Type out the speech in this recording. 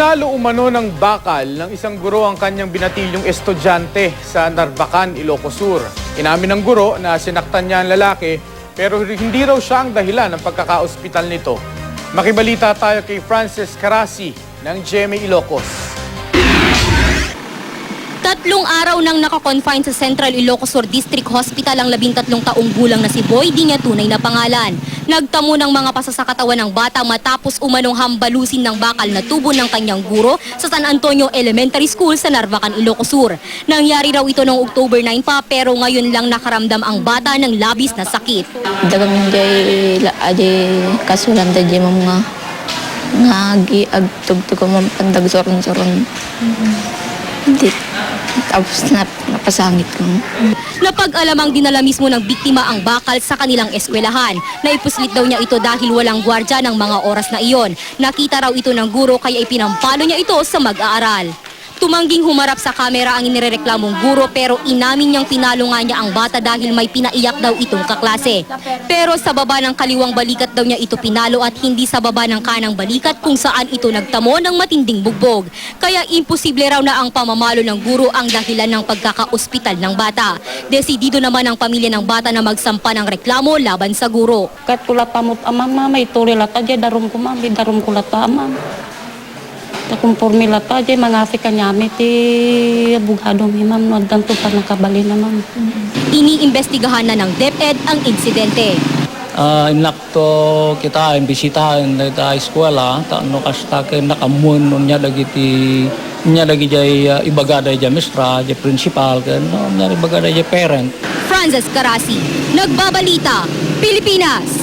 Pinalo umano ng bakal ng isang guro ang kanyang binatilyong estudyante sa Narvacan, Ilocos Sur. Inamin ng guro na sinaktan niya ang lalaki pero hindi raw siya ang dahilan ng pagkaka-ospital nito. Makibalita tayo kay Frances Carasi ng GMA Ilocos. 3 araw nang nakakonfine sa Central Ilocos Sur District Hospital ang 13 taong gulang na si Boy, di niya tunay na pangalan. Nagtamo ng mga pasasakatawan ng bata matapos umanong hambalusin ng bakal na tubo ng kanyang guro sa San Antonio Elementary School sa Narvacan, Ilocos Sur. Nangyari raw ito noong October 9 pa pero ngayon lang nakaramdam ang bata ng labis na sakit. Dagang jay kasulam da jay mga ngagi agtugtog ko pandag soron-soron. Hindi. Tapos napasangit ko. Napag-alamang dinala mismo ng biktima ang bakal sa kanilang eskwelahan. Naipuslit daw niya ito dahil walang gwardya ng mga oras na iyon. Nakita raw ito ng guro kaya ipinampalo niya ito sa mag-aaral. Tumangging humarap sa kamera ang inireklamong guro pero inamin niyang pinalo nga niya ang bata dahil may pinaiyak daw itong kaklase. Pero sa baba ng kaliwang balikat daw niya ito pinalo at hindi sa baba ng kanang balikat kung saan ito nagtamo ng matinding bugbog. Kaya imposible raw na ang pamamalo ng guro ang dahilan ng pagkaka-ospital ng bata. Desidido naman ang pamilya ng bata na magsampa ng reklamo laban sa guro. Kat kulat pamut amam may turi lata je darum kumam darum kulat amam. Takong formula ta je mangafi kanyami ti abogado mi ma'am nagdan to pa nakabali na ma'am. Iniimbestigahan na ng DepEd ang insidente. Inakto kita imbisitahan da eskwela ta no kasta kay nakamun nya dagiti nya dagi jay ibagada jay mestra jay principal ken no nya ibagada jay parent. Frances Carasi, Nagbabalita, Pilipinas.